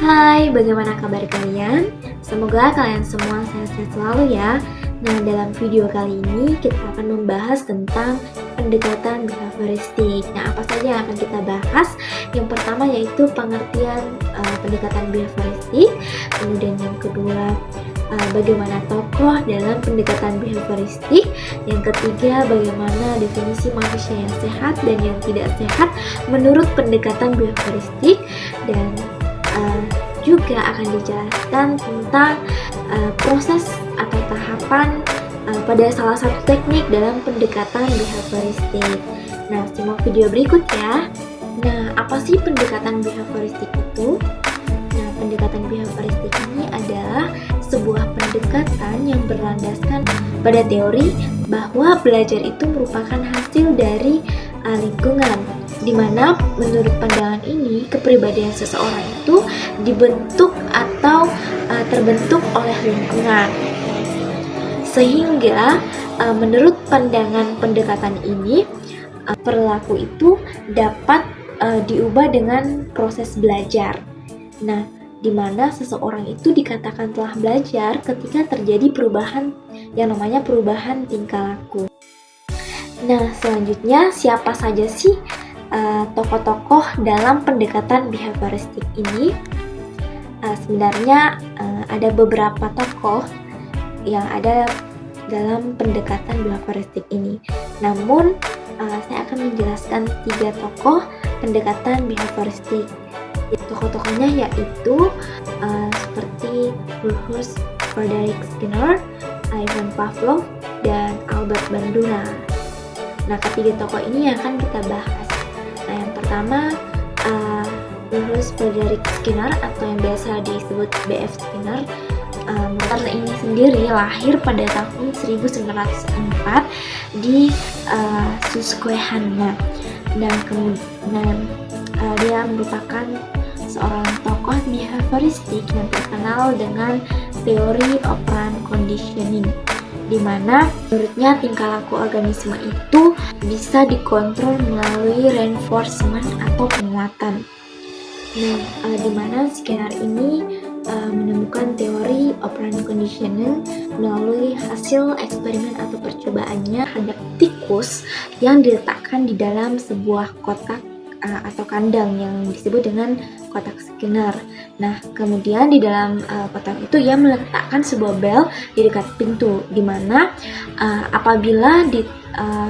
Hai, bagaimana kabar kalian? Semoga kalian semua sehat-sehat selalu ya. Nah, dalam video kali ini kita akan membahas tentang pendekatan behavioristik. Nah, apa saja yang akan kita bahas? Yang pertama yaitu pengertian pendekatan behavioristik. Kemudian yang kedua, bagaimana tokoh dalam pendekatan behavioristik. Yang ketiga, bagaimana definisi manusia yang sehat dan yang tidak sehat menurut pendekatan behavioristik. Dan juga akan dijelaskan tentang proses atau tahapan pada salah satu teknik dalam pendekatan behavioristik. Nah, simak video berikut ya. Nah, apa sih pendekatan behavioristik itu? Nah, pendekatan behavioristik ini adalah sebuah pendekatan yang berlandaskan pada teori bahwa belajar itu merupakan hasil dari lingkungan, di mana menurut pandangan ini kepribadian seseorang itu dibentuk atau terbentuk oleh lingkungan. Sehingga menurut pandangan pendekatan ini perilaku itu dapat diubah dengan proses belajar. Nah, di mana seseorang itu dikatakan telah belajar ketika terjadi perubahan yang namanya perubahan tingkah laku. Nah, selanjutnya siapa saja sih tokoh-tokoh dalam pendekatan behavioristik ini? Sebenarnya ada beberapa tokoh yang ada dalam pendekatan behavioristik ini. Namun saya akan menjelaskan 3 tokoh pendekatan behavioristik. Tokoh-tokohnya yaitu seperti Rudolf Frederick Skinner, Ivan Pavlov, dan Albert Bandura. Nah, ketiga tokoh ini yang akan kita bahas. Nah, yang pertama Rudolf Frederick Skinner atau yang biasa disebut B.F. Skinner. Karena ini sendiri lahir pada tahun 1904 di Susquehanna, dan kemudian dia merupakan seorang tokoh behavioristik yang terkenal dengan teori operant conditioning, di mana menurutnya tingkah laku organisme itu bisa dikontrol melalui reinforcement atau penguatan. Nah, di mana Skinner ini menemukan teori operant conditioning melalui hasil eksperimen atau percobaannya terhadap tikus yang diletakkan di dalam sebuah kotak atau kandang yang disebut dengan kotak Skinner. Nah, kemudian di dalam kotak itu ia meletakkan sebuah bel di dekat pintu, di mana apabila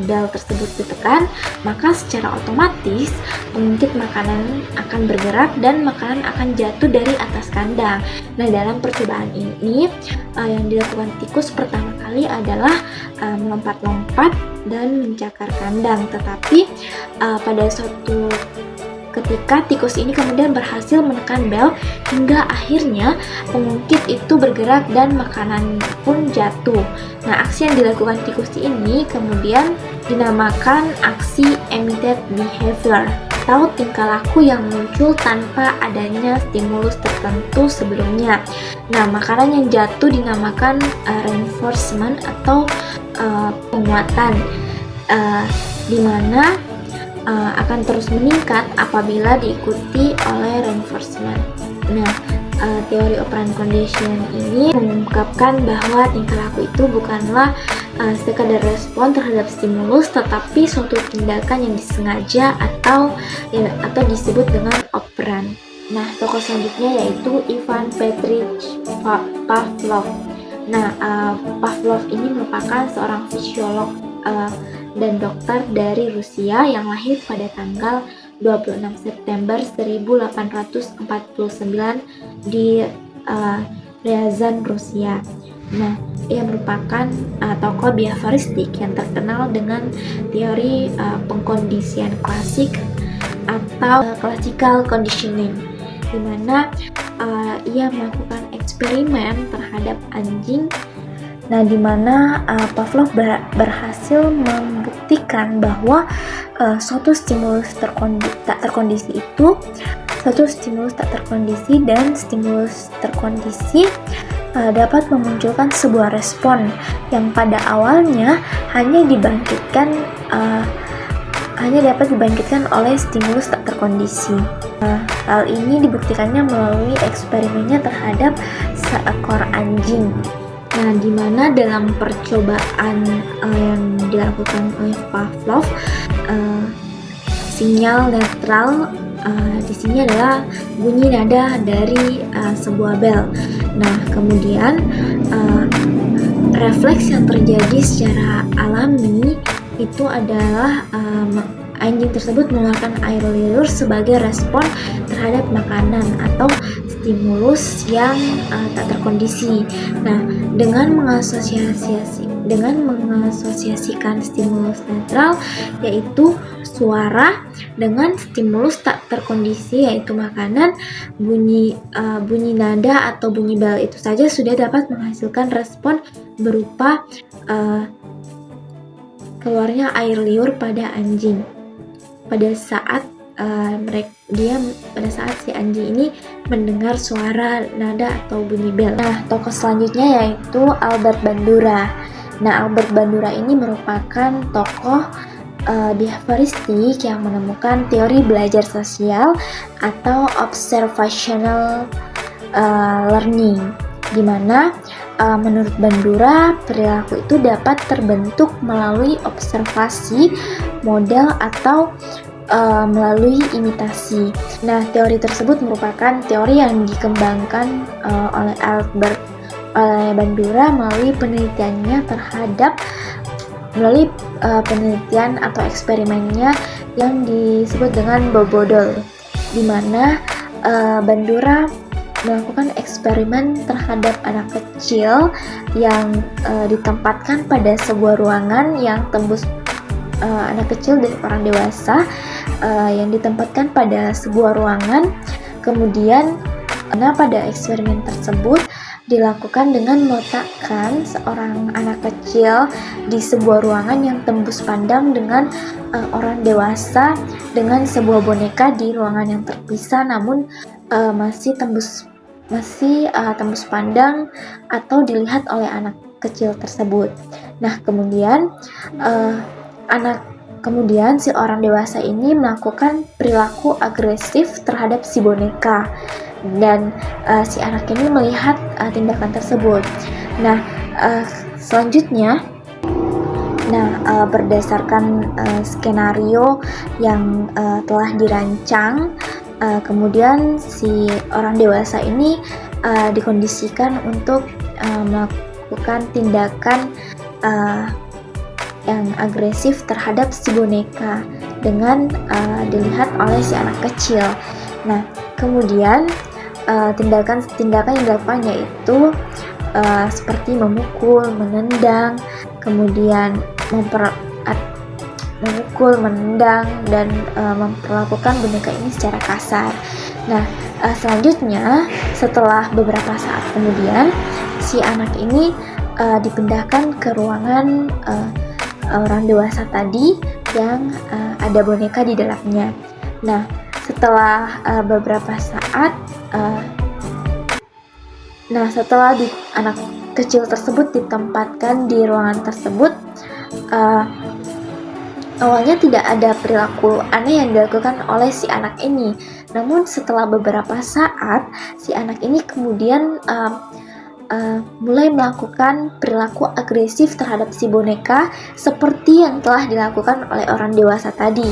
bel tersebut ditekan, maka secara otomatis pengungkit makanan akan bergerak dan makanan akan jatuh dari atas kandang. Nah, dalam percobaan ini yang dilakukan tikus pertama kali adalah melompat-lompat dan mencakar kandang, tetapi pada suatu ketika tikus ini kemudian berhasil menekan bel hingga akhirnya pengungkit itu bergerak dan makanan pun jatuh. Nah, aksi yang dilakukan tikus ini kemudian dinamakan aksi emitted behavior atau tingkah laku yang muncul tanpa adanya stimulus tertentu sebelumnya. Nah, makanan yang jatuh dinamakan reinforcement atau penguatan, di mana akan terus meningkat apabila diikuti oleh reinforcement. Nah, teori operant condition ini mengungkapkan bahwa tingkah laku itu bukanlah sekadar respon terhadap stimulus, tetapi suatu tindakan yang disengaja atau disebut dengan operan. Nah, tokoh selanjutnya yaitu Ivan Petrich Pavlov. Nah, Pavlov ini merupakan seorang fisiolog dan dokter dari Rusia yang lahir pada tanggal 26 September 1849 di Ryazan, Rusia. Nah, ia merupakan tokoh behavioristik yang terkenal dengan teori pengkondisian klasik atau classical conditioning, di mana ia melakukan eksperimen terhadap anjing. Nah, di mana Pavlov berhasil membuktikan bahwa suatu stimulus tak terkondisi dan stimulus terkondisi dapat memunculkan sebuah respon yang pada awalnya hanya dapat dibangkitkan oleh stimulus tak terkondisi. Hal ini dibuktikannya melalui eksperimennya terhadap seekor anjing. Nah, di mana dalam percobaan yang dilakukan oleh Pavlov, sinyal netral di sini adalah bunyi nada dari sebuah bel. Nah, kemudian refleks yang terjadi secara alami itu adalah anjing tersebut mengeluarkan air liur sebagai respon terhadap makanan atau stimulus yang tak terkondisi. Nah, dengan mengasosiasikan stimulus netral yaitu suara dengan stimulus tak terkondisi yaitu makanan, bunyi nada atau bunyi bel itu saja sudah dapat menghasilkan respon berupa keluarnya air liur pada anjing pada saat si anjing ini mendengar suara nada atau bunyi bel. Nah, tokoh selanjutnya yaitu Albert Bandura. Nah, Albert Bandura ini merupakan tokoh behavioristik yang menemukan teori belajar sosial atau observational learning, di mana menurut Bandura perilaku itu dapat terbentuk melalui observasi, model atau melalui imitasi. Nah, teori tersebut merupakan teori yang dikembangkan oleh Bandura melalui penelitiannya melalui penelitian atau eksperimennya yang disebut dengan Bobodol, di mana Bandura melakukan eksperimen terhadap anak kecil yang ditempatkan pada sebuah ruangan yang tembus anak kecil dan orang dewasa yang ditempatkan pada sebuah ruangan. Kemudian pada eksperimen tersebut dilakukan dengan meletakkan seorang anak kecil di sebuah ruangan yang tembus pandang dengan orang dewasa dengan sebuah boneka di ruangan yang terpisah namun masih tembus pandang atau dilihat oleh anak kecil tersebut. Nah, kemudian si orang dewasa ini melakukan perilaku agresif terhadap si boneka dan si anak ini melihat tindakan tersebut. Nah, selanjutnya berdasarkan skenario yang telah dirancang, kemudian si orang dewasa ini dikondisikan untuk melakukan tindakan yang agresif terhadap si boneka dengan dilihat oleh si anak kecil. Nah, kemudian tindakan yang dilakukan yaitu seperti memukul, menendang, kemudian memukul, menendang, dan memperlakukan boneka ini secara kasar. Nah, selanjutnya setelah beberapa saat kemudian si anak ini dipindahkan ke ruangan orang dewasa tadi yang ada boneka di dalamnya. Nah, setelah beberapa saat, setelah anak kecil tersebut ditempatkan di ruangan tersebut, awalnya tidak ada perilaku aneh yang dilakukan oleh si anak ini. Namun setelah beberapa saat, si anak ini kemudian mulai melakukan perilaku agresif terhadap si boneka seperti yang telah dilakukan oleh orang dewasa tadi.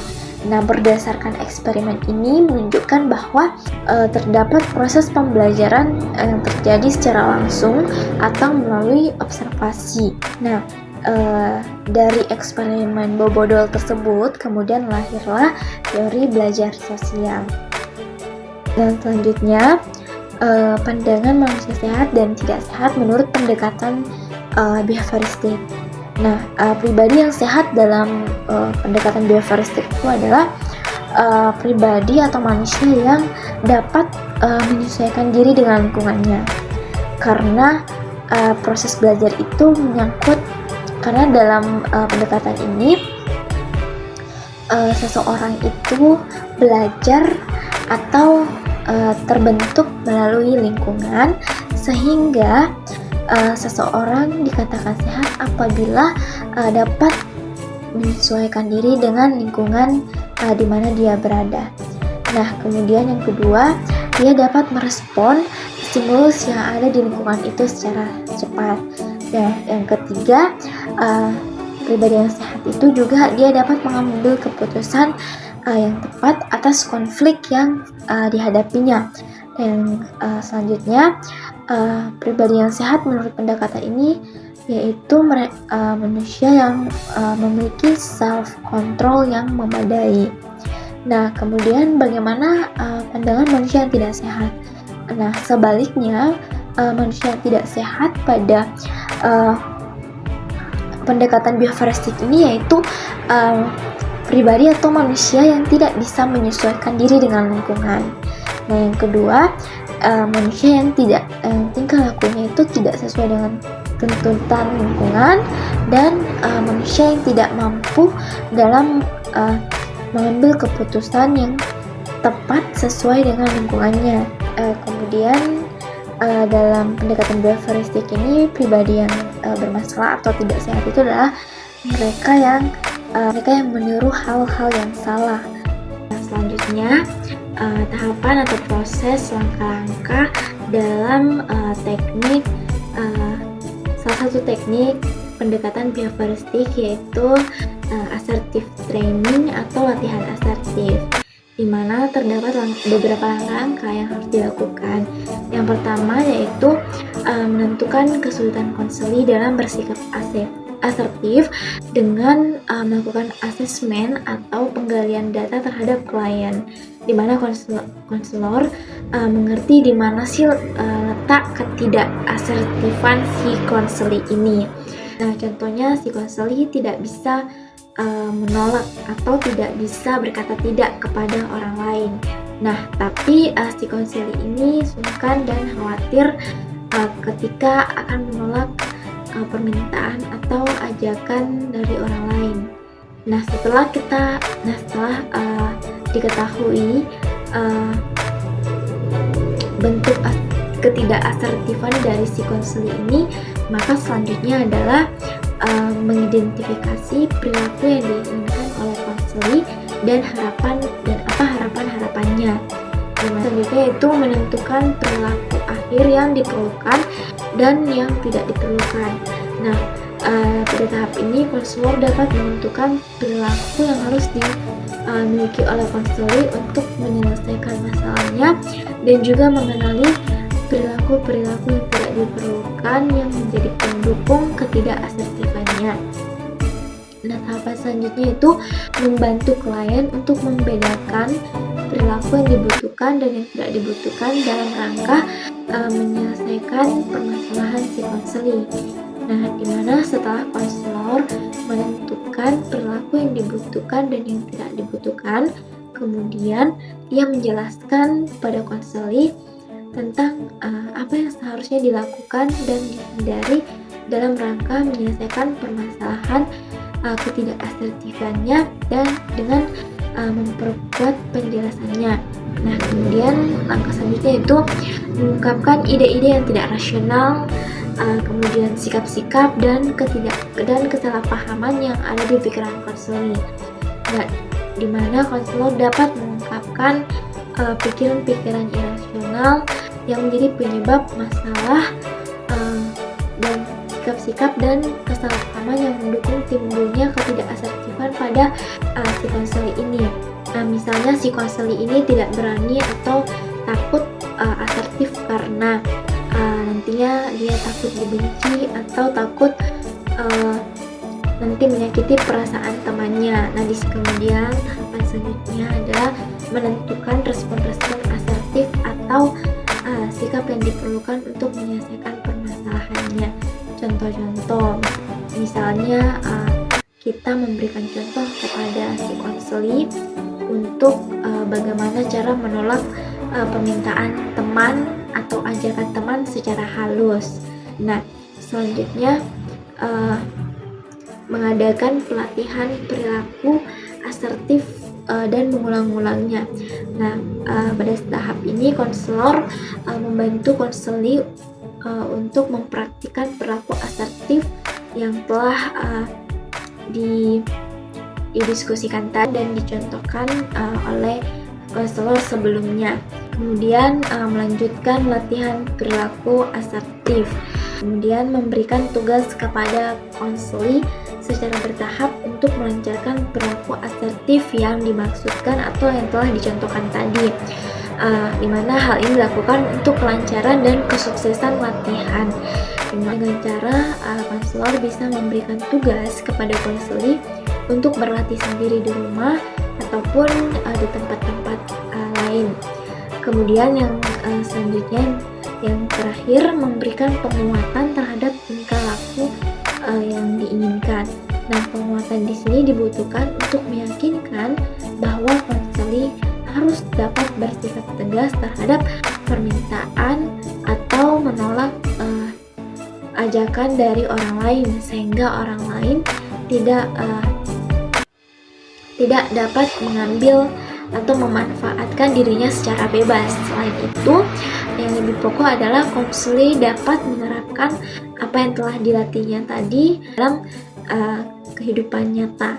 Nah, berdasarkan eksperimen ini menunjukkan bahwa terdapat proses pembelajaran yang terjadi secara langsung atau melalui observasi. Nah, dari eksperimen Bobodol tersebut kemudian lahirlah teori belajar sosial. Dan selanjutnya pandangan manusia sehat dan tidak sehat menurut pendekatan behavioristik. Nah, pribadi yang sehat dalam pendekatan behavioristik itu adalah pribadi atau manusia yang dapat menyesuaikan diri dengan lingkungannya. Karena proses belajar itu karena dalam pendekatan ini seseorang itu belajar atau terbentuk melalui lingkungan, sehingga seseorang dikatakan sehat apabila dapat menyesuaikan diri dengan lingkungan di mana dia berada. Nah, kemudian yang kedua, dia dapat merespon stimulus yang ada di lingkungan itu secara cepat. Dan yang ketiga, pribadi yang sehat itu juga dia dapat mengambil keputusan yang tepat atas konflik yang dihadapinya. Dan selanjutnya, pribadi yang sehat menurut pendekatan ini yaitu manusia yang memiliki self control yang memadai. Nah, kemudian bagaimana pandangan manusia yang tidak sehat? Nah, sebaliknya, manusia yang tidak sehat pada pendekatan bioforestik ini yaitu pribadi atau manusia yang tidak bisa menyesuaikan diri dengan lingkungan. Nah, yang kedua, manusia yang tingkah lakunya itu tidak sesuai dengan tuntutan lingkungan, dan manusia yang tidak mampu dalam mengambil keputusan yang tepat sesuai dengan lingkungannya. Kemudian dalam pendekatan bioforestik ini, pribadi yang bermasalah atau tidak sehat itu adalah mereka yang meniru hal-hal yang salah. Nah, selanjutnya, tahapan atau proses langkah-langkah dalam salah satu teknik pendekatan bioforestik yaitu assertive training atau latihan asertif, di mana terdapat beberapa langkah-langkah yang harus dilakukan. Yang pertama yaitu menentukan kesulitan konseli dalam bersikap asertif dengan melakukan asesmen atau penggalian data terhadap klien, di mana konselor mengerti di mana sih letak ketidakasertifan si konseli ini. Nah, contohnya si konseli tidak bisa menolak atau tidak bisa berkata tidak kepada orang lain. Nah, tapi si konseli ini sungkan dan khawatir ketika akan menolak permintaan atau ajakan dari orang lain. Nah, setelah diketahui bentuk ketidakasertifan dari si konseli ini, maka selanjutnya adalah mengidentifikasi perilaku yang diinginkan oleh konseli dan harapannya. Selanjutnya itu menentukan perilaku akhir yang diperlukan dan yang tidak diperlukan. Nah, pada tahap ini konselor dapat menentukan perilaku yang harus dimiliki oleh konseli untuk menyelesaikan masalahnya, dan juga mengenali perilaku-perilaku yang tidak diperlukan yang menjadi pendukung ketidakasertifannya. Nah, tahapan selanjutnya itu membantu klien untuk membedakan perilaku yang dibutuhkan dan yang tidak dibutuhkan dalam rangka menyelesaikan permasalahan si konseli. Nah, dimana setelah konselor menentukan perilaku yang dibutuhkan dan yang tidak dibutuhkan, kemudian ia menjelaskan pada konseli tentang apa yang seharusnya dilakukan dan dihindari dalam rangka menyelesaikan permasalahan ketidakasertifannya dan dengan memperkuat penjelasannya. Nah, kemudian langkah selanjutnya itu mengungkapkan ide-ide yang tidak rasional, kemudian sikap-sikap dan kesalahpahaman yang ada di pikiran konseli. Nah, di mana konselor dapat mengungkapkan pikiran-pikiran irasional yang menjadi penyebab masalah dan sikap-sikap dan kesalahpahaman yang mendukung timbulnya ketidakasertifan pada si konseli ini. Nah, misalnya si konseli ini tidak berani atau takut asertif karena nantinya dia takut dibenci atau takut nanti menyakiti perasaan temannya. Nah, kemudian tahapan selanjutnya adalah menentukan respon-respon asertif atau sikap yang diperlukan untuk menyelesaikan permasalahannya. Contoh-contoh, misalnya kita memberikan contoh kepada si konseli untuk bagaimana cara menolak permintaan teman atau ajakan teman secara halus. Nah, selanjutnya mengadakan pelatihan perilaku asertif dan mengulang-ulangnya. Nah, pada tahap ini konselor membantu konseli untuk mempraktikkan perilaku asertif yang telah didiskusikan tadi dan dicontohkan oleh konselor sebelumnya. Kemudian melanjutkan latihan perilaku asertif. Kemudian memberikan tugas kepada konseli secara bertahap untuk melancarkan perilaku asertif yang dimaksudkan atau yang telah dicontohkan tadi. Di mana hal ini dilakukan untuk kelancaran dan kesuksesan latihan. Dengan cara konselor bisa memberikan tugas kepada konseli untuk berlatih sendiri di rumah ataupun di tempat-tempat lain. Kemudian yang selanjutnya, yang terakhir, memberikan penguatan terhadap tingkah laku yang diinginkan. Nah, penguatan di sini dibutuhkan untuk meyakinkan bahwa konseli harus dapat bersikap tegas terhadap permintaan atau menolak ajakan dari orang lain, sehingga orang lain tidak dapat mengambil atau memanfaatkan dirinya secara bebas. Selain itu, yang lebih pokok adalah konseli dapat menerapkan apa yang telah dilatihnya tadi dalam kehidupan nyata.